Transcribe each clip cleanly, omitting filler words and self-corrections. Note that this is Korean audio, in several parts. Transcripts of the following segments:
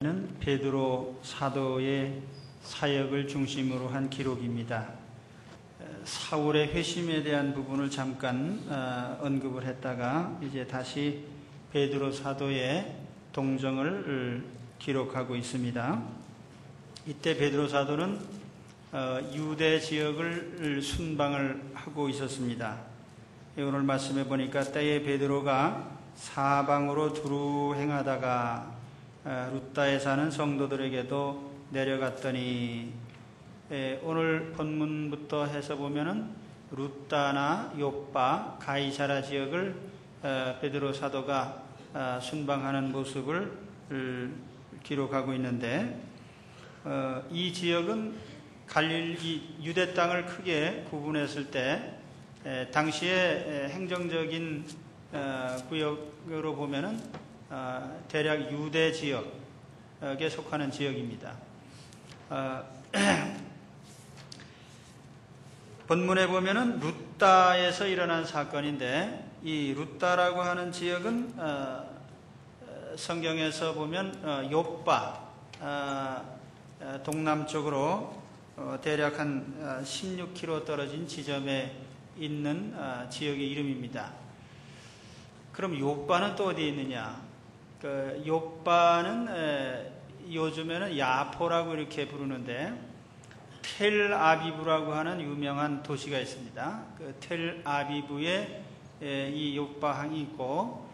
는 베드로 사도의 사역을 중심으로 한 기록입니다. 사울의 회심에 대한 부분을 잠깐 언급을 했다가 이제 다시 베드로 사도의 동정을 기록하고 있습니다. 이때 베드로 사도는 유대 지역을 순방을 하고 있었습니다. 오늘 말씀해 보니까 때에 베드로가 사방으로 두루 행하다가 루따에 사는 성도들에게도 내려갔더니, 오늘 본문부터 해서 보면은 루따나 요빠, 가이사라 지역을 베드로 사도가 순방하는 모습을 기록하고 있는데, 이 지역은 갈릴리 유대 땅을 크게 구분했을 때 당시의 행정적인 구역으로 보면은 대략 유대 지역에 속하는 지역입니다. 본문에 보면은 루따에서 일어난 사건인데, 이 루따라고 하는 지역은 성경에서 보면 요빠 동남쪽으로 대략 한 16km 떨어진 지점에 있는 지역의 이름입니다. 그럼 요빠는 또 어디에 있느냐? 요빠는 요즘에는 야포라고 이렇게 부르는데, 텔아비브라고 하는 유명한 도시가 있습니다. 그 텔아비브에 이 요빠항이 있고,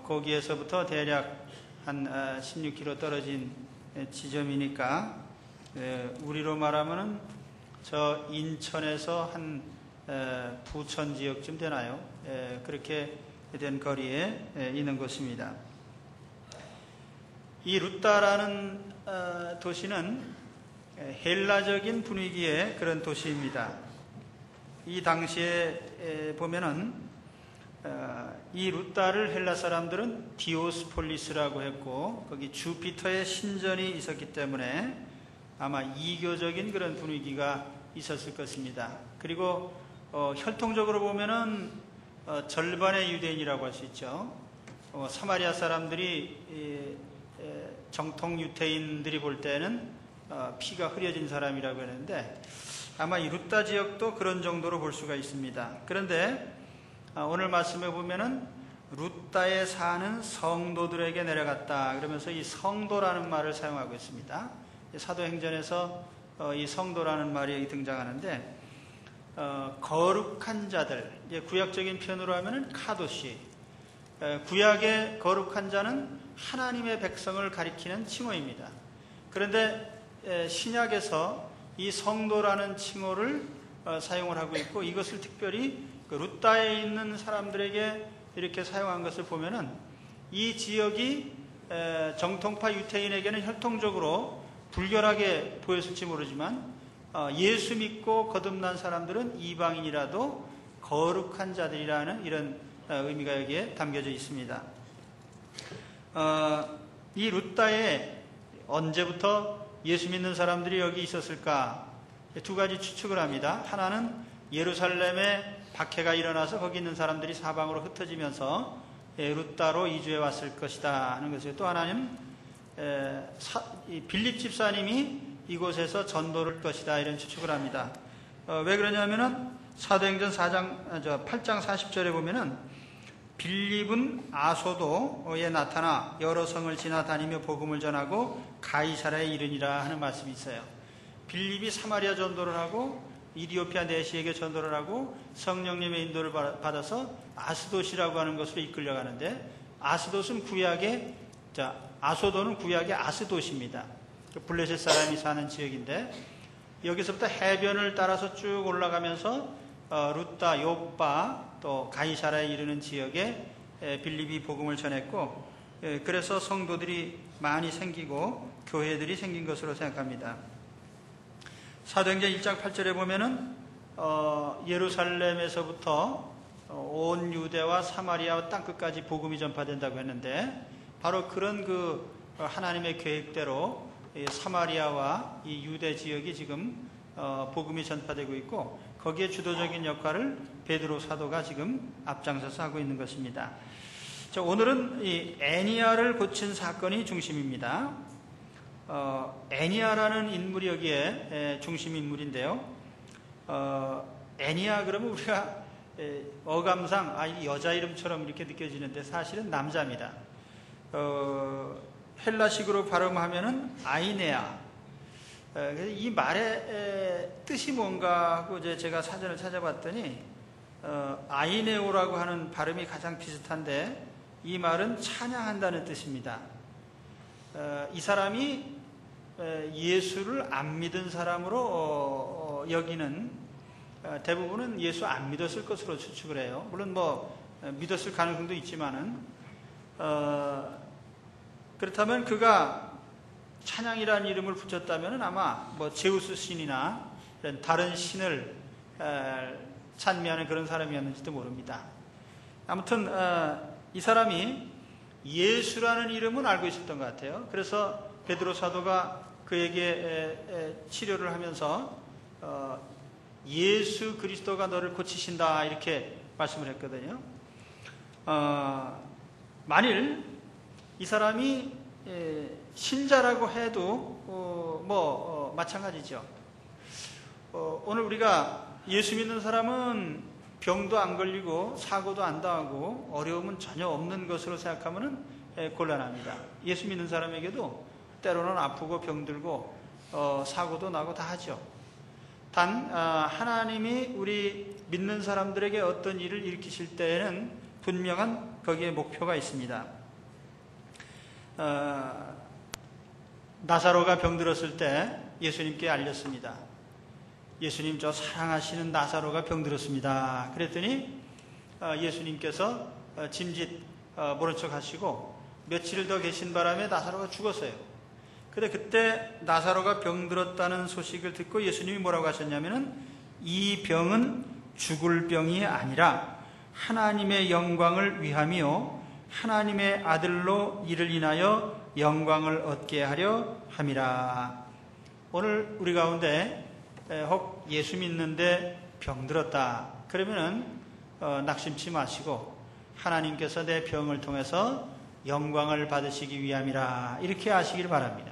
거기에서부터 대략 한 16km 떨어진 지점이니까, 우리로 말하면은 저 인천에서 한 부천 지역쯤 되나요? 그렇게 된 거리에 있는 곳입니다. 이 루따라는 도시는 헬라적인 분위기의 그런 도시입니다. 이 당시에 보면은 이 루따를 헬라 사람들은 디오스폴리스라고 했고, 거기 주피터의 신전이 있었기 때문에 아마 이교적인 그런 분위기가 있었을 것입니다. 그리고 혈통적으로 보면은 절반의 유대인이라고 할 수 있죠. 사마리아 사람들이 정통 유태인들이 볼 때는 피가 흐려진 사람이라고 하는데, 아마 이 루따 지역도 그런 정도로 볼 수가 있습니다. 그런데 오늘 말씀에 보면은 루따에 사는 성도들에게 내려갔다 그러면서 이 성도라는 말을 사용하고 있습니다. 사도행전에서 이 성도라는 말이 등장하는데, 거룩한 자들, 구약적인 표현으로 하면은 카도시, 구약의 거룩한 자는 하나님의 백성을 가리키는 칭호입니다. 그런데 신약에서 이 성도라는 칭호를 사용을 하고 있고, 이것을 특별히 루따에 있는 사람들에게 이렇게 사용한 것을 보면은, 이 지역이 정통파 유태인에게는 혈통적으로 불결하게 보였을지 모르지만, 예수 믿고 거듭난 사람들은 이방인이라도 거룩한 자들이라는 이런 의미가 여기에 담겨져 있습니다. 이 루따에 언제부터 예수 믿는 사람들이 여기 있었을까? 두 가지 추측을 합니다. 하나는 예루살렘에 박해가 일어나서 거기 있는 사람들이 사방으로 흩어지면서 루따로 이주해 왔을 것이다 하는 것이고, 또 하나는 빌립 집사님이 이곳에서 전도를 할 것이다, 이런 추측을 합니다. 왜 그러냐면은 사도행전 8장 40절에 보면은 빌립은 아소도에 나타나 여러 성을 지나다니며 복음을 전하고 가이사라에 이르니라 하는 말씀이 있어요. 빌립이 사마리아 전도를 하고 이디오피아 내시에게 전도를 하고 성령님의 인도를 받아서 아스돗이라고 하는 것으로 이끌려가는데, 아스돗은 아소도는 구약의 아스돗입니다. 블레셋 사람이 사는 지역인데, 여기서부터 해변을 따라서 쭉 올라가면서 루따, 요빠, 또 가이사라에 이르는 지역에 빌립이 복음을 전했고, 그래서 성도들이 많이 생기고 교회들이 생긴 것으로 생각합니다. 사도행전 1장 8절에 보면은 예루살렘에서부터 온 유대와 사마리아와 땅끝까지 복음이 전파된다고 했는데, 바로 그런 하나님의 계획대로 사마리아와 이 유대 지역이 지금 복음이 전파되고 있고, 거기에 주도적인 역할을 베드로 사도가 지금 앞장서서 하고 있는 것입니다. 자, 오늘은 이 애니아를 고친 사건이 중심입니다. 애니아라는 인물이 여기에 중심 인물인데요. 애니아 그러면 우리가 어감상 이 여자 이름처럼 이렇게 느껴지는데 사실은 남자입니다. 헬라식으로 발음하면은 아이네아. 이 말의 뜻이 뭔가 하고 이제 제가 사전을 찾아봤더니 아이네오라고 하는 발음이 가장 비슷한데 이 말은 찬양한다는 뜻입니다. 이 사람이 예수를 안 믿은 사람으로 여기는 대부분은 예수 안 믿었을 것으로 추측을 해요. 물론 믿었을 가능성도 있지만은 그렇다면 그가 찬양이라는 이름을 붙였다면 아마 제우스 신이나 다른 신을 찬미하는 그런 사람이었는지도 모릅니다. 아무튼 이 사람이 예수라는 이름은 알고 있었던 것 같아요. 그래서 베드로 사도가 그에게 치료를 하면서 예수 그리스도가 너를 고치신다 이렇게 말씀을 했거든요. 만일 이 사람이 신자라고 해도 마찬가지죠. 오늘 우리가 예수 믿는 사람은 병도 안 걸리고 사고도 안 당하고 어려움은 전혀 없는 것으로 생각하면 곤란합니다. 예수 믿는 사람에게도 때로는 아프고 병들고 사고도 나고 다 하죠. 단 하나님이 우리 믿는 사람들에게 어떤 일을 일으키실 때에는 분명한 거기에 목표가 있습니다. 나사로가 병들었을 때 예수님께 알렸습니다. 예수님, 저 사랑하시는 나사로가 병들었습니다. 그랬더니 예수님께서 짐짓 모른 척 하시고 며칠 더 계신 바람에 나사로가 죽었어요. 근데 그때 나사로가 병들었다는 소식을 듣고 예수님이 뭐라고 하셨냐면은 이 병은 죽을 병이 아니라 하나님의 영광을 위함이요 하나님의 아들로 이를 인하여 영광을 얻게 하려 함이라. 오늘 우리 가운데 혹 예수 믿는데 병들었다 그러면은 낙심치 마시고 하나님께서 내 병을 통해서 영광을 받으시기 위함이라 이렇게 아시길 바랍니다.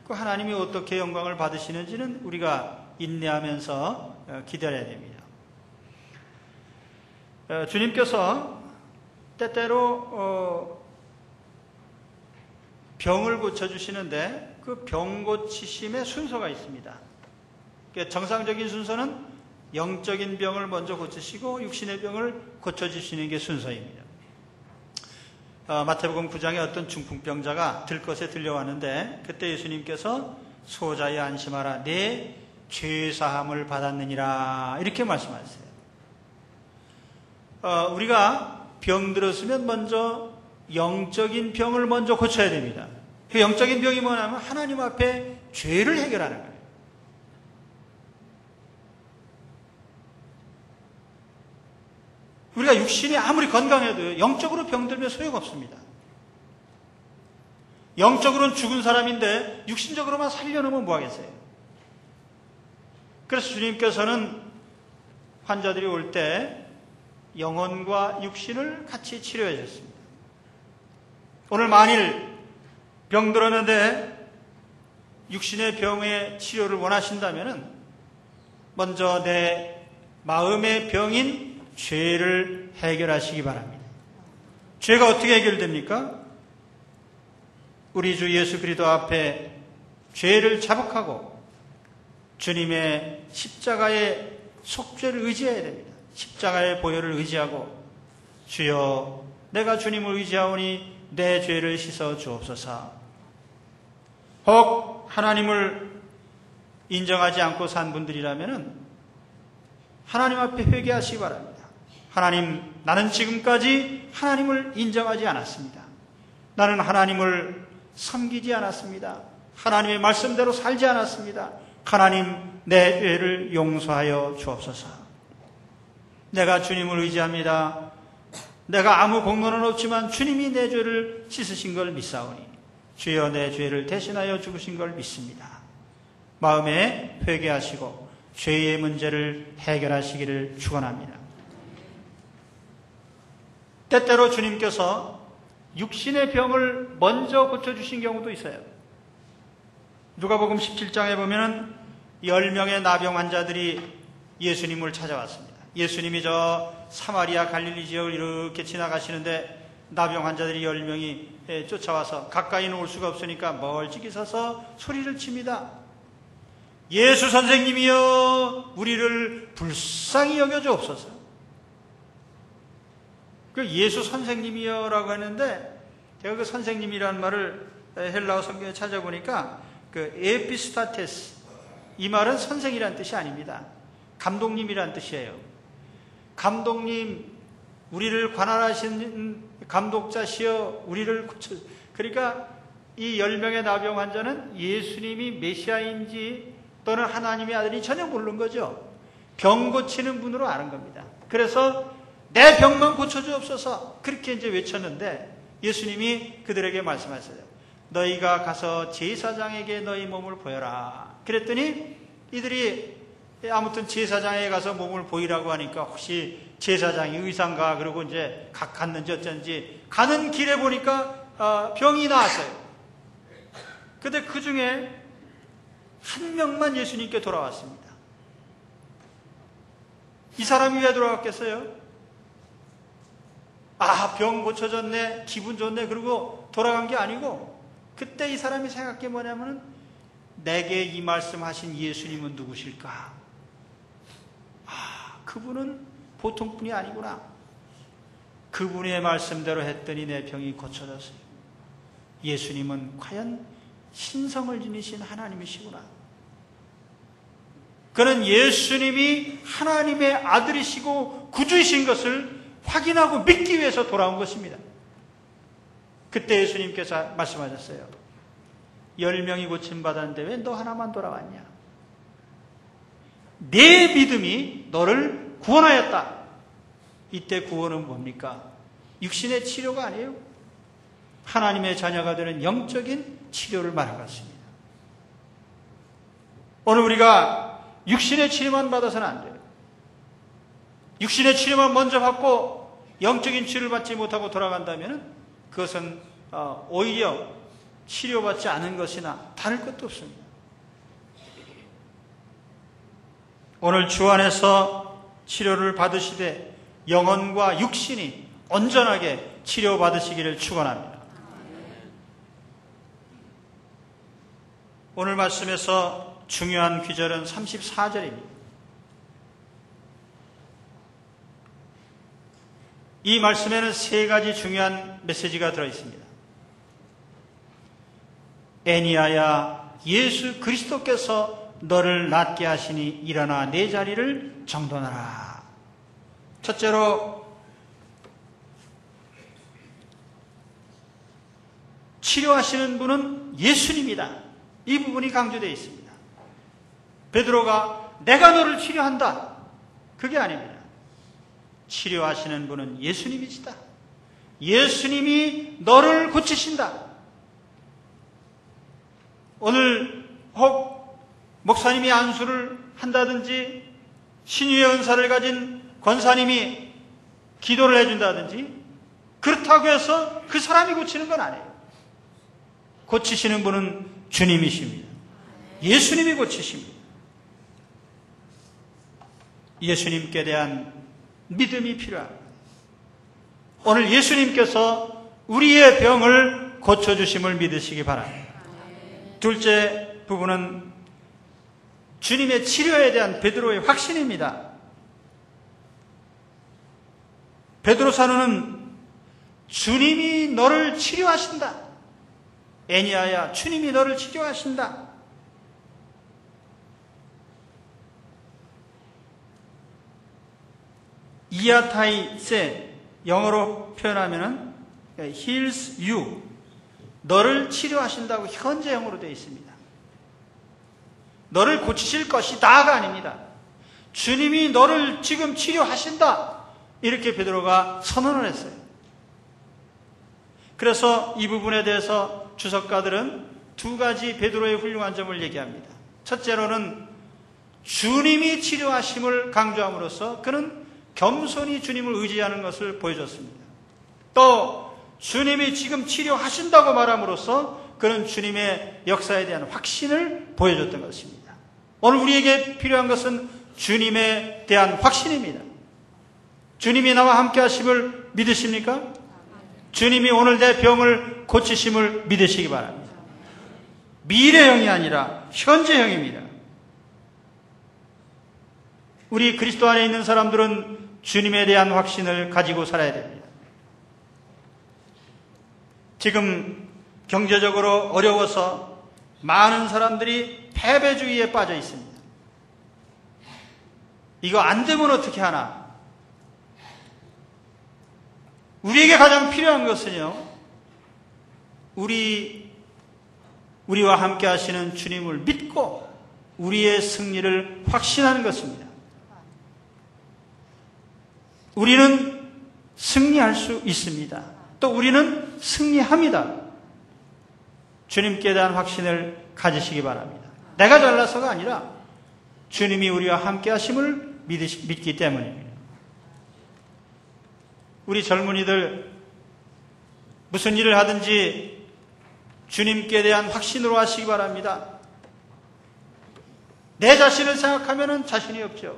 그 하나님이 어떻게 영광을 받으시는지는 우리가 인내하면서 기다려야 됩니다. 주님께서 때때로 병을 고쳐주시는데 그 병 고치심의 순서가 있습니다. 정상적인 순서는 영적인 병을 먼저 고치시고 육신의 병을 고쳐주시는 게 순서입니다. 마태복음 9장에 어떤 중풍병자가 들것에 들려왔는데 그때 예수님께서 소자여 안심하라 내 죄사함을 받았느니라 이렇게 말씀하셨어요. 우리가 병들었으면 먼저 영적인 병을 먼저 고쳐야 됩니다. 그 영적인 병이 뭐냐면 하나님 앞에 죄를 해결하는 거예요. 우리가 육신이 아무리 건강해도 영적으로 병들면 소용없습니다. 영적으로는 죽은 사람인데 육신적으로만 살려놓으면 뭐하겠어요? 그래서 주님께서는 환자들이 올 때 영혼과 육신을 같이 치료해 주셨습니다. 오늘 만일 병들었는데 육신의 병의 치료를 원하신다면 먼저 내 마음의 병인 죄를 해결하시기 바랍니다. 죄가 어떻게 해결됩니까? 우리 주 예수 그리스도 앞에 죄를 자복하고 주님의 십자가의 속죄를 의지해야 됩니다. 십자가의 보혈을 의지하고 주여 내가 주님을 의지하오니 내 죄를 씻어 주옵소서. 혹 하나님을 인정하지 않고 산 분들이라면 하나님 앞에 회개하시기 바랍니다. 하나님, 나는 지금까지 하나님을 인정하지 않았습니다. 나는 하나님을 섬기지 않았습니다. 하나님의 말씀대로 살지 않았습니다. 하나님, 내 죄를 용서하여 주옵소서. 내가 주님을 의지합니다. 내가 아무 공로는 없지만 주님이 내 죄를 씻으신 걸 믿사오니 주여 내 죄를 대신하여 죽으신 걸 믿습니다. 마음에 회개하시고 죄의 문제를 해결하시기를 축원합니다. 때때로 주님께서 육신의 병을 먼저 고쳐주신 경우도 있어요. 누가복음 17장에 보면은 10명의 나병 환자들이 예수님을 찾아왔습니다. 예수님이 저 사마리아 갈릴리 지역을 이렇게 지나가시는데 나병 환자들이 10명이 쫓아와서 가까이는 올 수가 없으니까 멀찍이 서서 소리를 칩니다. 예수 선생님이여, 우리를 불쌍히 여겨주옵소서. 그 예수 선생님이여라고 했는데, 제가 그 선생님이라는 말을 헬라어 성경에 찾아보니까 그 에피스타테스, 이 말은 선생이라는 뜻이 아닙니다. 감독님이라는 뜻이에요. 감독님, 우리를 관할하시는 감독자시여, 우리를 고쳐. 그러니까 이 10명의 나병 환자는 예수님이 메시아인지 또는 하나님의 아들이 전혀 모르는 거죠. 병 고치는 분으로 아는 겁니다. 그래서 내 병만 고쳐주옵소서, 그렇게 이제 외쳤는데 예수님이 그들에게 말씀하셨어요. 너희가 가서 제사장에게 너희 몸을 보여라. 그랬더니 이들이 아무튼 제사장에 가서 몸을 보이라고 하니까 혹시 제사장이 의상가 그러고 이제 갔는지 어쩐지 가는 길에 보니까 병이 나왔어요. 근데 그 중에 한 명만 예수님께 돌아왔습니다. 이 사람이 왜 돌아왔겠어요? 병 고쳐졌네, 기분 좋네, 그러고 돌아간 게 아니고, 그때 이 사람이 생각한 게 뭐냐면, 내게 이 말씀하신 예수님은 누구실까? 그분은 보통 분이 아니구나. 그분의 말씀대로 했더니 내 병이 고쳐졌어요. 예수님은 과연 신성을 지니신 하나님이시구나. 그는 예수님이 하나님의 아들이시고 구주이신 것을 확인하고 믿기 위해서 돌아온 것입니다. 그때 예수님께서 말씀하셨어요. 10명이 고침받았는데 왜 너 하나만 돌아왔냐? 내 믿음이 너를 구원하였다. 이때 구원은 뭡니까? 육신의 치료가 아니에요. 하나님의 자녀가 되는 영적인 치료를 말하는 것입니다. 오늘 우리가 육신의 치료만 받아서는 안 돼요. 육신의 치료만 먼저 받고 영적인 치료를 받지 못하고 돌아간다면 그것은 오히려 치료받지 않은 것이나 다를 것도 없습니다. 오늘 주 안에서 치료를 받으시되 영혼과 육신이 온전하게 치료받으시기를 축원합니다. 오늘 말씀에서 중요한 귀절은 34절입니다. 이 말씀에는 세 가지 중요한 메시지가 들어있습니다. 애니아야, 예수 그리스도께서 너를 낫게 하시니 일어나 내 자리를 정돈하라. 첫째로 치료하시는 분은 예수님이다. 이 부분이 강조되어 있습니다. 베드로가 내가 너를 치료한다, 그게 아닙니다. 치료하시는 분은 예수님이시다. 예수님이 너를 고치신다. 오늘 혹 목사님이 안수를 한다든지 신유의 은사를 가진 권사님이 기도를 해준다든지 그렇다고 해서 그 사람이 고치는 건 아니에요. 고치시는 분은 주님이십니다. 예수님이 고치십니다. 예수님께 대한 믿음이 필요합니다. 오늘 예수님께서 우리의 병을 고쳐주심을 믿으시기 바랍니다. 둘째 부분은 주님의 치료에 대한 베드로의 확신입니다. 베드로 사도는 주님이 너를 치료하신다. 애니아야, 주님이 너를 치료하신다. 이아타이세, 영어로 표현하면은 heals you, 너를 치료하신다고 현재형으로 되어 있습니다. 너를 고치실 것이다가 아닙니다. 주님이 너를 지금 치료하신다, 이렇게 베드로가 선언을 했어요. 그래서 이 부분에 대해서 주석가들은 두 가지 베드로의 훌륭한 점을 얘기합니다. 첫째로는 주님이 치료하심을 강조함으로써 그는 겸손히 주님을 의지하는 것을 보여줬습니다. 또 주님이 지금 치료하신다고 말함으로써 그런 주님의 역사에 대한 확신을 보여줬던 것입니다. 오늘 우리에게 필요한 것은 주님에 대한 확신입니다. 주님이 나와 함께 하심을 믿으십니까? 주님이 오늘 내 병을 고치심을 믿으시기 바랍니다. 미래형이 아니라 현재형입니다. 우리 그리스도 안에 있는 사람들은 주님에 대한 확신을 가지고 살아야 됩니다. 지금 경제적으로 어려워서 많은 사람들이 패배주의에 빠져 있습니다. 이거 안 되면 어떻게 하나? 우리에게 가장 필요한 것은요, 우리와 함께 하시는 주님을 믿고 우리의 승리를 확신하는 것입니다. 우리는 승리할 수 있습니다. 또 우리는 승리합니다. 주님께 대한 확신을 가지시기 바랍니다. 내가 잘나서가 아니라 주님이 우리와 함께 하심을 믿기 때문입니다. 우리 젊은이들 무슨 일을 하든지 주님께 대한 확신으로 하시기 바랍니다. 내 자신을 생각하면 자신이 없죠.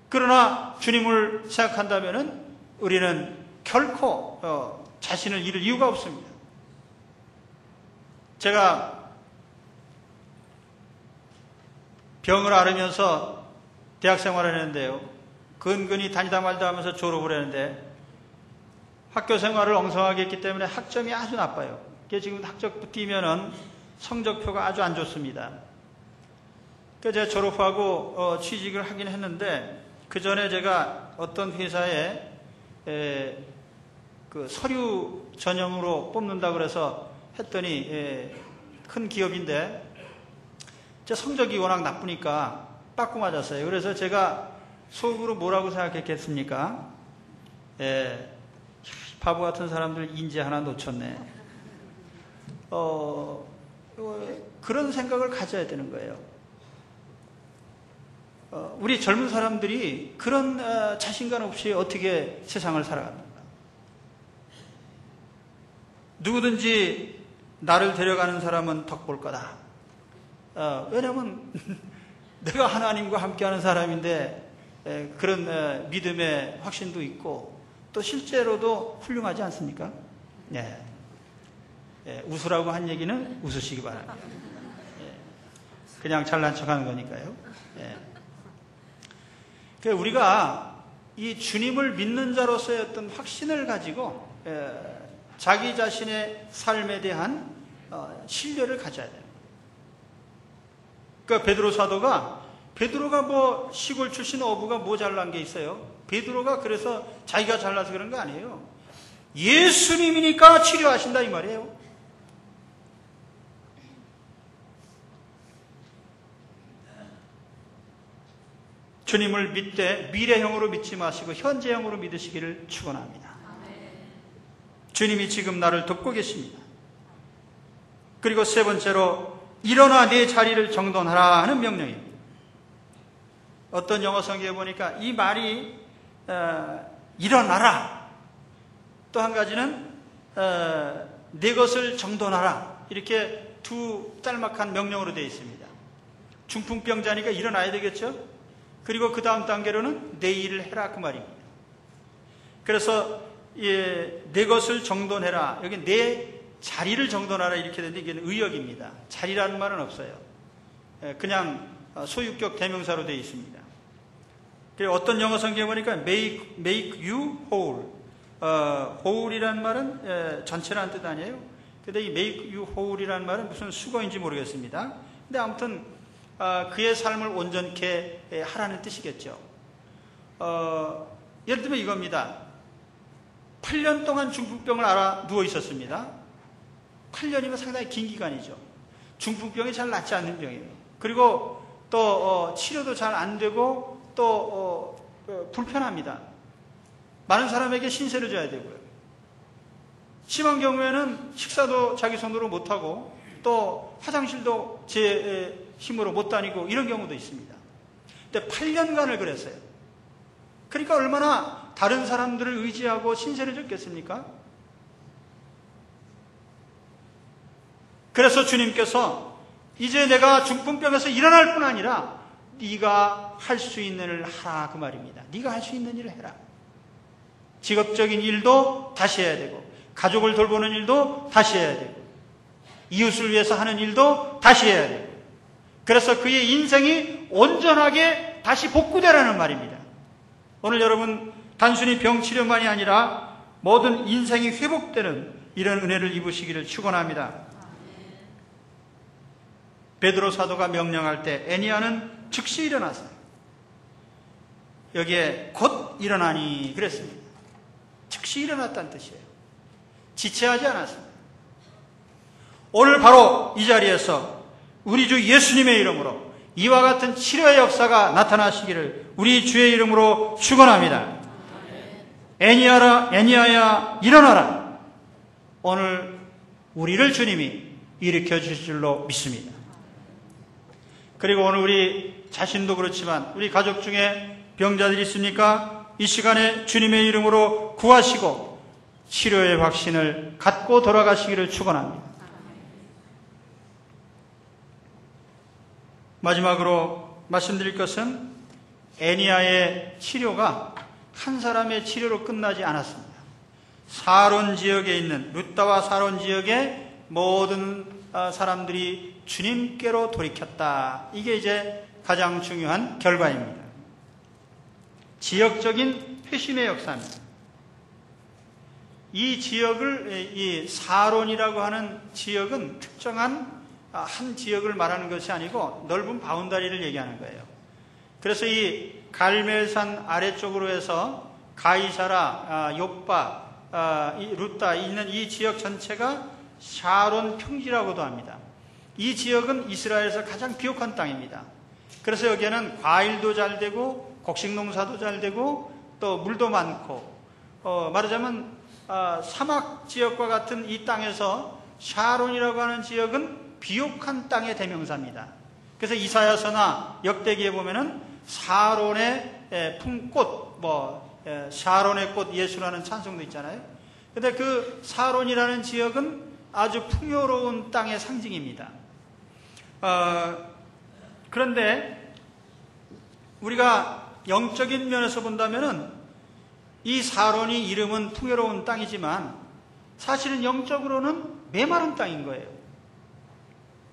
그러나 주님을 생각한다면 우리는 결코 자신을 잃을 이유가 없습니다. 제가 병을 앓으면서 대학 생활을 했는데요. 근근히 다니다 말다 하면서 졸업을 했는데 학교 생활을 엉성하게 했기 때문에 학점이 아주 나빠요. 지금 학적 뛰면은 성적표가 아주 안 좋습니다. 그래서 제가 졸업하고 취직을 하긴 했는데 그 전에 제가 어떤 회사에 그 서류 전형으로 뽑는다 그래서 했더니 큰 기업인데 제 성적이 워낙 나쁘니까 빠꾸 맞았어요. 그래서 제가 속으로 뭐라고 생각했겠습니까? 바보 같은 사람들 인재 하나 놓쳤네. 그런 생각을 가져야 되는 거예요. 우리 젊은 사람들이 그런 자신감 없이 어떻게 세상을 살아갑니까? 누구든지 나를 데려가는 사람은 덕볼 거다. 왜냐하면 내가 하나님과 함께하는 사람인데 그런 믿음의 확신도 있고 또 실제로도 훌륭하지 않습니까? 네. 웃으라고 한 얘기는 웃으시기 바랍니다. 그냥 잘난 척하는 거니까요. 우리가 이 주님을 믿는 자로서의 어떤 확신을 가지고 자기 자신의 삶에 대한 신뢰를 가져야 돼요. 그러니까 베드로 사도가 뭐 시골 출신 어부가 뭐 잘난 게 있어요? 베드로가 그래서 자기가 잘나서 그런 거 아니에요. 예수님이니까 치료하신다 이 말이에요. 주님을 믿되 미래형으로 믿지 마시고 현재형으로 믿으시기를 축원합니다. 주님이 지금 나를 돕고 계십니다. 그리고 세 번째로 일어나 내 자리를 정돈하라 하는 명령입니다. 어떤 영어 성경에 보니까 이 말이 일어나라, 또 한 가지는 내 것을 정돈하라, 이렇게 두 짤막한 명령으로 되어 있습니다. 중풍병자니까 일어나야 되겠죠. 그리고 그 다음 단계로는 내 일을 해라 그 말입니다. 그래서 내 것을 정돈해라, 여기 내 자리를 정돈하라 이렇게 되는데 이게 의역입니다. 자리라는 말은 없어요. 그냥 소유격 대명사로 되어 있습니다. 그리고 어떤 영어 성경에 보니까 make you whole, whole이라는 말은 전체라는 뜻 아니에요. 근데 이 make you whole이라는 말은 무슨 수거인지 모르겠습니다. 근데 아무튼 그의 삶을 온전케 하라는 뜻이겠죠. 예를 들면 이겁니다. 8년 동안 중풍병을 앓아 누워 있었습니다. 8년이면 상당히 긴 기간이죠. 중풍병이 잘 낫지 않는 병이에요. 그리고 또 치료도 잘 안 되고 또 불편합니다. 많은 사람에게 신세를 져야 되고요. 심한 경우에는 식사도 자기 손으로 못하고 또 화장실도 제 힘으로 못 다니고 이런 경우도 있습니다. 근데 8년간을 그랬어요. 그러니까 얼마나 다른 사람들을 의지하고 신세를 졌겠습니까? 그래서 주님께서 이제 내가 중풍병에서 일어날 뿐 아니라 네가 할 수 있는 일을 하라 그 말입니다. 네가 할 수 있는 일을 해라. 직업적인 일도 다시 해야 되고, 가족을 돌보는 일도 다시 해야 되고, 이웃을 위해서 하는 일도 다시 해야 되고, 그래서 그의 인생이 온전하게 다시 복구되라는 말입니다. 오늘 여러분 단순히 병치료만이 아니라 모든 인생이 회복되는 이런 은혜를 입으시기를 축원합니다. 베드로 사도가 명령할 때 애니야는 즉시 일어났어요. 여기에 곧 일어나니 그랬습니다. 즉시 일어났다는 뜻이에요. 지체하지 않았습니다. 오늘 바로 이 자리에서 우리 주 예수님의 이름으로 이와 같은 치료의 역사가 나타나시기를 우리 주의 이름으로 축원합니다. 애니야야 일어나라. 오늘 우리를 주님이 일으켜 주실 줄로 믿습니다. 그리고 오늘 우리 자신도 그렇지만 우리 가족 중에 병자들이 있습니까? 이 시간에 주님의 이름으로 구하시고 치료의 확신을 갖고 돌아가시기를 축원합니다. 마지막으로 말씀드릴 것은 애니야의 치료가 한 사람의 치료로 끝나지 않았습니다. 사론 지역에 있는 룻다와 사론 지역의 모든 사람들이 주님께로 돌이켰다. 이게 이제 가장 중요한 결과입니다. 지역적인 회심의 역사입니다. 이 지역을, 이 사론이라고 하는 지역은 특정한 한 지역을 말하는 것이 아니고 넓은 바운다리를 얘기하는 거예요. 그래서 이 갈멜산 아래쪽으로 해서 가이사라, 요빠, 룻다 있는 이 지역 전체가 샤론 평지라고도 합니다. 이 지역은 이스라엘에서 가장 비옥한 땅입니다. 그래서 여기에는 과일도 잘 되고 곡식 농사도 잘 되고 또 물도 많고 말하자면 사막 지역과 같은 이 땅에서 샤론이라고 하는 지역은 비옥한 땅의 대명사입니다. 그래서 이사야서나 역대기에 보면은 사론의 품꽃, 샤론의 꽃 예수라는 찬송도 있잖아요. 근데 그 사론이라는 지역은 아주 풍요로운 땅의 상징입니다. 그런데 우리가 영적인 면에서 본다면은 이 사론이 이름은 풍요로운 땅이지만 사실은 영적으로는 메마른 땅인 거예요.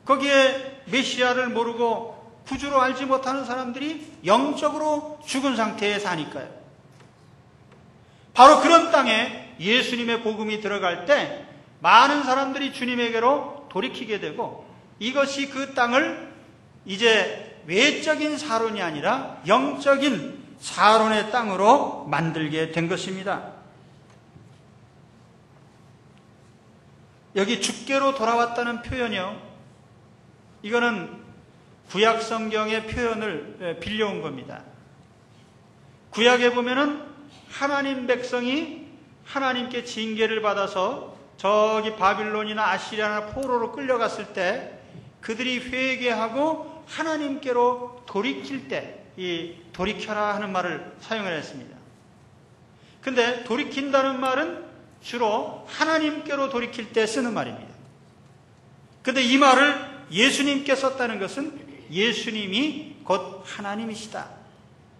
거기에 메시아를 모르고 구주로 알지 못하는 사람들이 영적으로 죽은 상태에 사니까요. 바로 그런 땅에 예수님의 복음이 들어갈 때 많은 사람들이 주님에게로 돌이키게 되고 이것이 그 땅을 이제 외적인 사론이 아니라 영적인 사론의 땅으로 만들게 된 것입니다. 여기 주께로 돌아왔다는 표현이요. 이거는 구약 성경의 표현을 빌려온 겁니다. 구약에 보면은 하나님 백성이 하나님께 징계를 받아서 저기 바빌론이나 아시리아나 포로로 끌려갔을 때 그들이 회개하고 하나님께로 돌이킬 때 이 돌이켜라 하는 말을 사용을 했습니다. 근데 돌이킨다는 말은 주로 하나님께로 돌이킬 때 쓰는 말입니다. 근데 이 말을 예수님께 썼다는 것은 예수님이 곧 하나님이시다.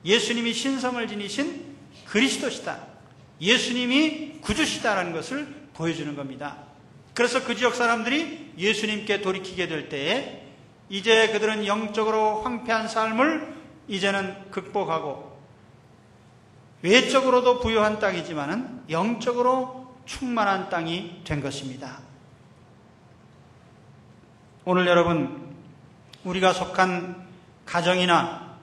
예수님이 신성을 지니신 그리스도시다. 예수님이 구주시다라는 것을 보여주는 겁니다. 그래서 그 지역 사람들이 예수님께 돌이키게 될 때에 이제 그들은 영적으로 황폐한 삶을 이제는 극복하고 외적으로도 부유한 땅이지만은 영적으로 충만한 땅이 된 것입니다. 오늘 여러분, 우리가 속한 가정이나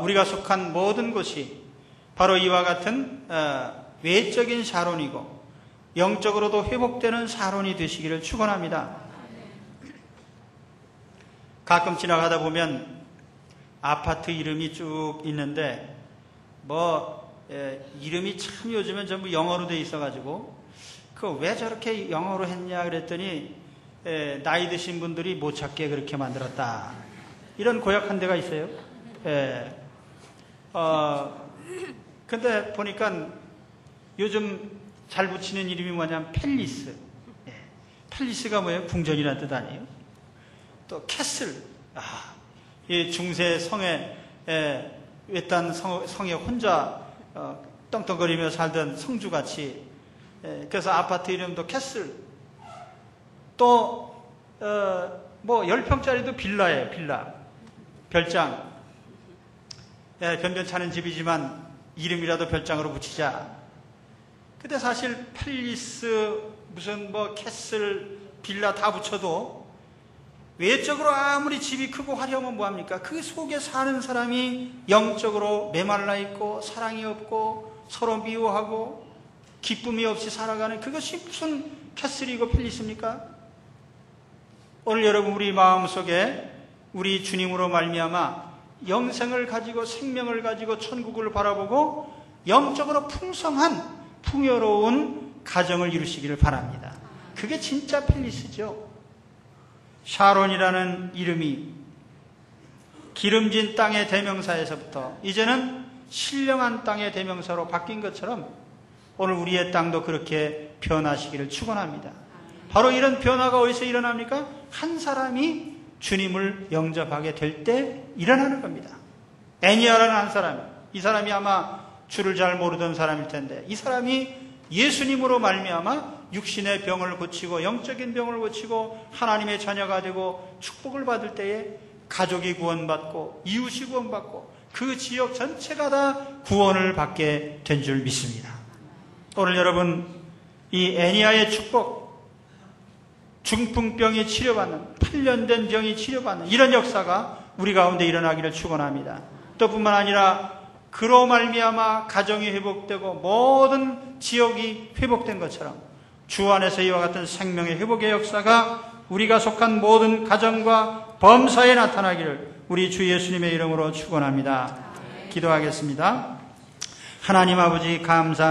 우리가 속한 모든 곳이 바로 이와 같은 외적인 사론이고 영적으로도 회복되는 사론이 되시기를 축원합니다. 가끔 지나가다 보면 아파트 이름이 쭉 있는데 이름이 참 요즘엔 전부 영어로 돼 있어가지고 그 왜 저렇게 영어로 했냐 그랬더니 나이 드신 분들이 못 찾게 그렇게 만들었다. 이런 고약한 데가 있어요. 근데 보니까 요즘 잘 붙이는 이름이 뭐냐면 팰리스. 팰리스가 뭐예요? 궁전이라는 뜻 아니에요? 또 캐슬, 이 중세 성에 외딴 성에 혼자 떵떵거리며 살던 성주같이, 그래서 아파트 이름도 캐슬. 또 뭐 10평짜리도 빌라예요. 빌라, 별장. 변변찮은 집이지만 이름이라도 별장으로 붙이자. 근데 사실 팰리스, 무슨 뭐 캐슬, 빌라 다 붙여도 외적으로 아무리 집이 크고 화려하면 뭐합니까? 그 속에 사는 사람이 영적으로 메말라 있고 사랑이 없고 서로 미워하고 기쁨이 없이 살아가는, 그것이 무슨 캐슬이고 팰리스입니까? 오늘 여러분, 우리 마음속에 우리 주님으로 말미암아 영생을 가지고 생명을 가지고 천국을 바라보고 영적으로 풍성한 풍요로운 가정을 이루시기를 바랍니다. 그게 진짜 팰리스죠. 샤론이라는 이름이 기름진 땅의 대명사에서부터 이제는 신령한 땅의 대명사로 바뀐 것처럼 오늘 우리의 땅도 그렇게 변하시기를 축원합니다. 바로 이런 변화가 어디서 일어납니까? 한 사람이 주님을 영접하게 될 때 일어나는 겁니다. 애니아라는 한 사람, 이 사람이 아마 주를 잘 모르던 사람일 텐데, 이 사람이 예수님으로 말미암아 육신의 병을 고치고 영적인 병을 고치고 하나님의 자녀가 되고 축복을 받을 때에 가족이 구원받고 이웃이 구원받고 그 지역 전체가 다 구원을 받게 된 줄 믿습니다. 오늘 여러분, 이 애니아의 축복, 중풍병이 치료받는, 8년 된 병이 치료받는 이런 역사가 우리 가운데 일어나기를 축원합니다. 또 뿐만 아니라 그로 말미암아 가정이 회복되고 모든 지역이 회복된 것처럼 주 안에서 이와 같은 생명의 회복의 역사가 우리가 속한 모든 가정과 범사에 나타나기를 우리 주 예수님의 이름으로 축원합니다. 기도하겠습니다. 하나님 아버지, 감사합니다.